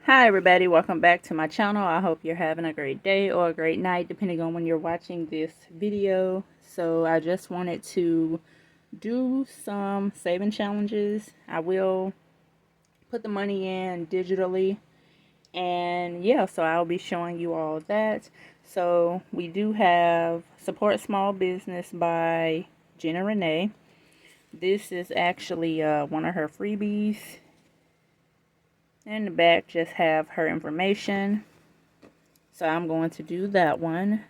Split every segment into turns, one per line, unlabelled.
Hi everybody, welcome back to my channel. I hope you're having a great day or a great night depending on when you're watching this video. So I just wanted to do some saving challenges. I will put the money in digitally, and yeah, so I'll be showing you all that. So we do have Support Small Business by Gina Renee. This is actually one of her freebies. In the back just have her information. So I'm going to do that one.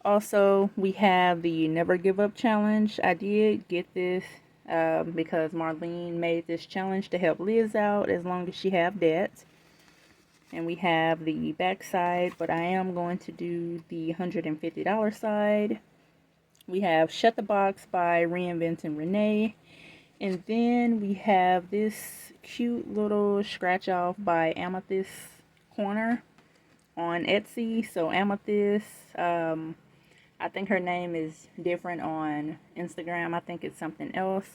Also, we have the Never Give Up Challenge. I did get this because Marlene made this challenge to help Liz out as long as she have debt. And we have the back side, but I am going to do the $150 side. We have Shut the Box by Reinventing Renee. And then we have this cute little scratch off by Amethyst Corner on Etsy. So Amethyst, I think her name is different on Instagram. I think it's something else.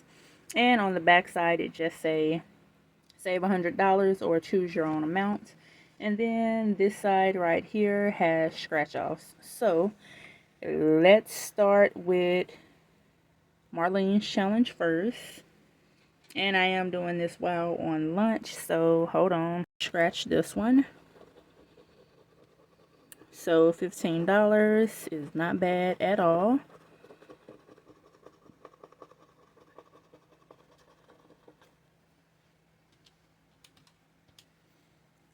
And on the back side it just say save $100 or choose your own amount. And then this side right here has scratch offs. So let's start with Marlene's challenge first. And I am doing this while on lunch, so hold on. Scratch this one. So $15 is not bad at all.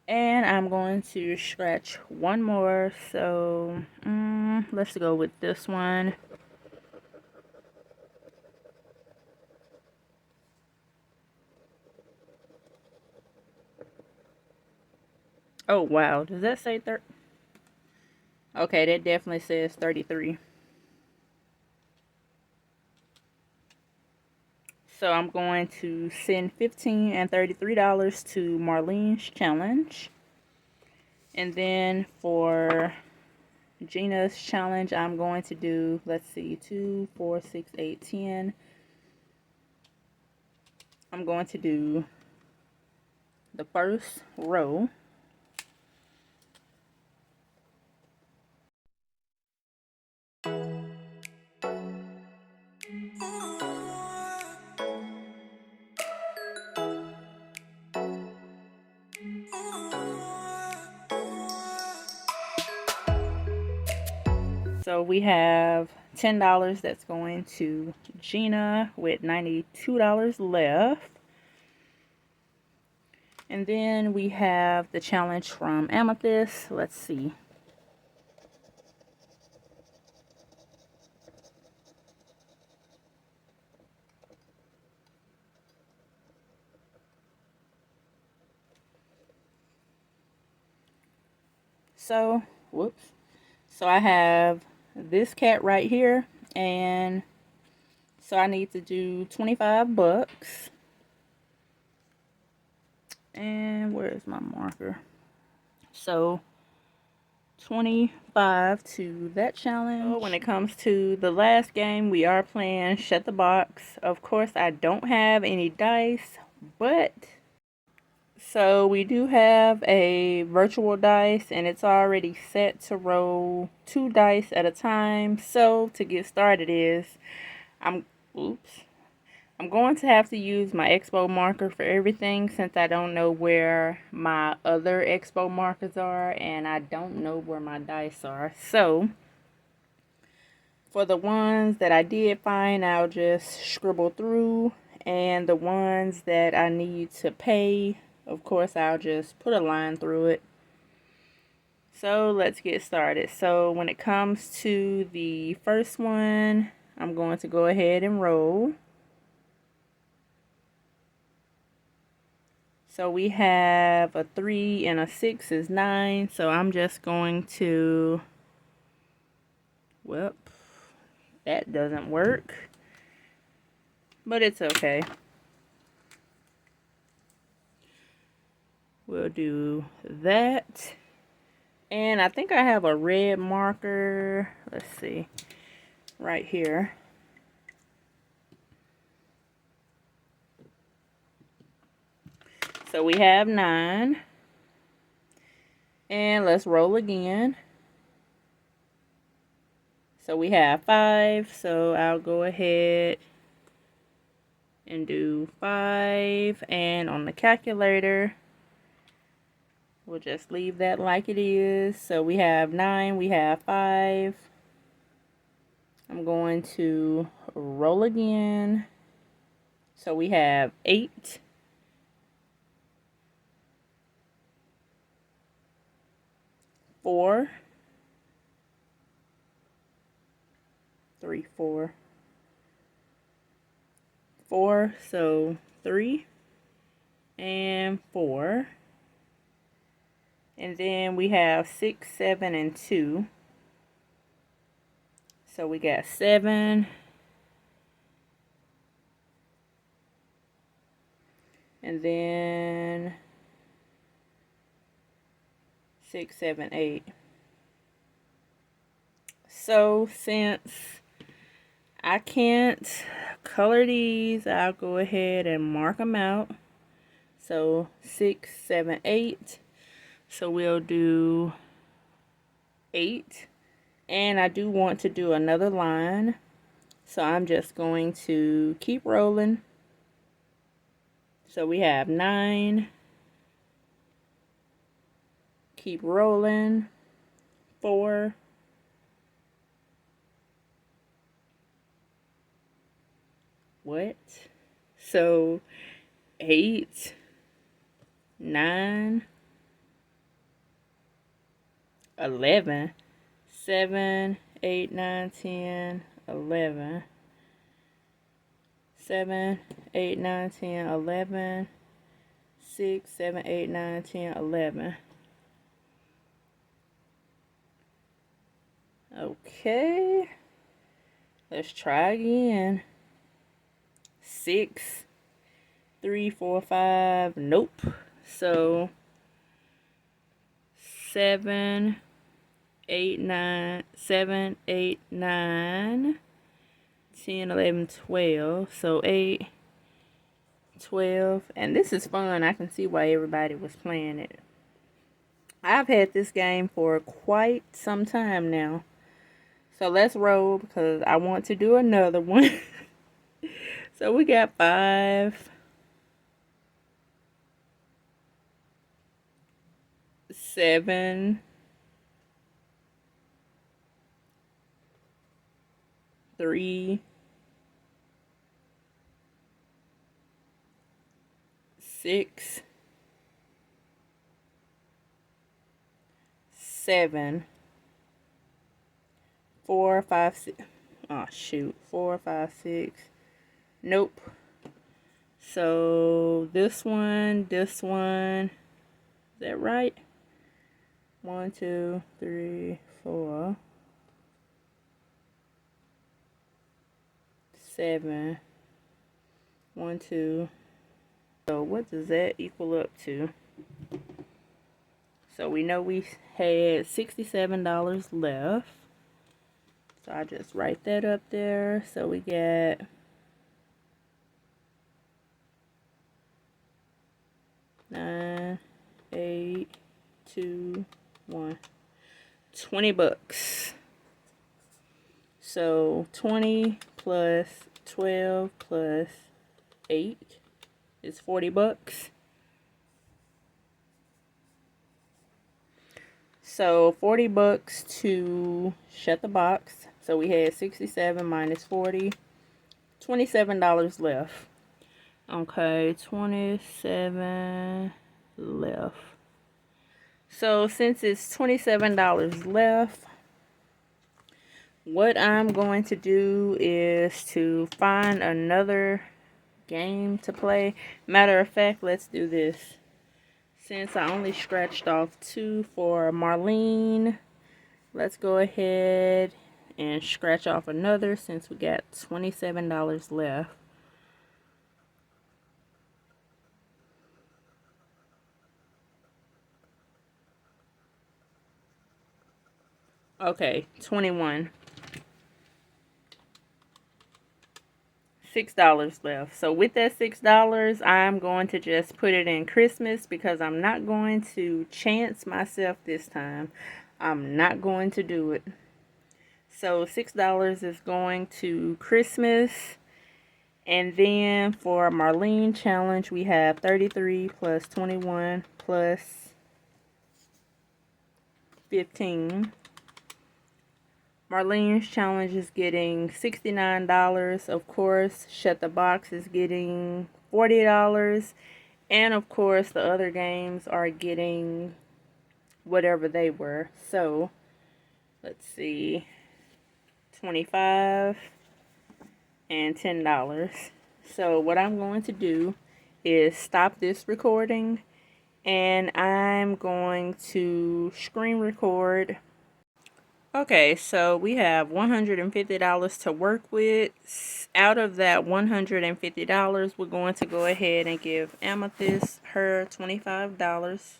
And I'm going to scratch one more, so let's go with this one. Oh wow, does that say 30? Okay, that definitely says 33. So I'm going to send $15 and $33 to Marlene's challenge. And then for Gina's challenge, I'm going to do, let's see, 2, 4, 6, 8, 10. I'm going to do the first row. So we have $10 that's going to Gina with $92 left. And then we have the challenge from Amethyst. Let's see. So, whoops. So I have this cat right here, and so I need to do 25 bucks. And where's my marker? So 25 to that challenge. So when it comes to the last game, we are playing Shut the Box. Of course, I don't have any dice, but so we do have a virtual dice, and it's already set to roll 2 dice at a time. So to get started I'm going to have to use my expo marker for everything, since I don't know where my other expo markers are and I don't know where my dice are. So for the ones that I did find, I'll just scribble through, and the ones that I need to pay, of course, I'll just put a line through it. So let's get started. So when it comes to the first one, I'm going to go ahead and roll. So we have a 3 and a 6 is 9. So I'm just going to, well, that doesn't work, but it's okay. We'll do that. And I think I have a red marker. Let's see, right here. So we have 9. And let's roll again. So we have 5. So I'll go ahead and do 5. And on the calculator, we'll just leave that like it is. So we have 9. We have 5. I'm going to roll again. So we have 8. 4. 3, 4. 4, so 3 and 4. And then we have 6, 7, and 2. So we got 7. And then 6, 7, 8. So since I can't color these, I'll go ahead and mark them out. So 6, 7, 8. So we'll do 8. And I do want to do another line. So I'm just going to keep rolling. So we have 9. Keep rolling. 4. What? So 8, 9, 11, 7, 8, 9, 10, 11, 7, 8, 9, 10, 11, 6, 7, 8, 9, 10, 11. Okay, let's try again. 6, 3, 4, 5, nope. So 7, 8, 9, 7, 8, 9, 10, 11, 12. So 8, 12. And this is fun. I can see why everybody was playing it. I've had this game for quite some time now. So let's roll because I want to do another one. So we got 5, 7, 3, 6, 7, 4, 5, 6. Oh shoot, 4, 5, 6. Nope. So this one, is that right? 1, 2, 3, 4, 7. 1, 2. So what does that equal up to? So we know we had $67 left. So I just write that up there. So we get 9, 8, 2, 1. 20 bucks. So 20 plus 12 plus 8 is 40 bucks. So 40 bucks to shut the box. So we had 67 minus 40, $27 left. Okay, 27 left. So since it's $27 left, what I'm going to do is to find another game to play. Matter of fact, let's do this. Since I only scratched off 2 for Marlene, let's go ahead and scratch off another since we got $27 left. Okay, 21. $6 left. So with that $6, I'm going to just put it in Christmas because I'm not going to chance myself this time. I'm not going to do it. So $6 is going to Christmas. And then for Marlene challenge, we have 33 plus 21 plus 15. Marlene's challenge is getting $69. Of course, Shut the Box is getting $40. And of course, the other games are getting whatever they were. So, let's see, 25 and $10. So what I'm going to do is stop this recording and I'm going to screen record. Okay, so we have $150 to work with. Out of that $150, we're going to go ahead and give Amethyst her $25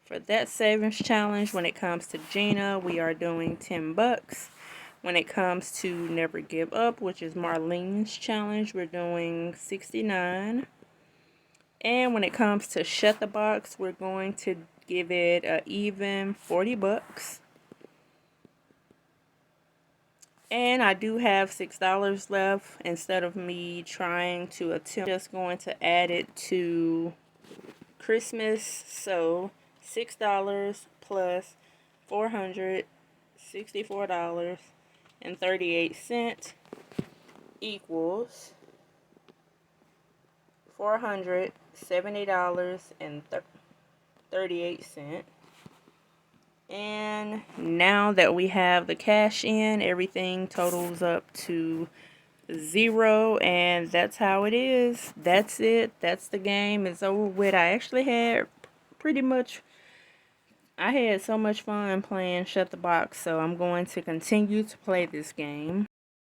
for that savings challenge. When it comes to Gina, we are doing $10. When it comes to Never Give Up, which is Marlene's challenge, we're doing $69. And when it comes to Shut the Box, we're going to give it an even $40. And I do have $6 left. Instead of me trying to attempt, just going to add it to Christmas. So $6 plus $464.38 equals $470.38. And now that we have the cash in, everything totals up to 0, and that's how it is. That's it. That's the game. It's over with. I actually had I had so much fun playing Shut the Box, so I'm going to continue to play this game.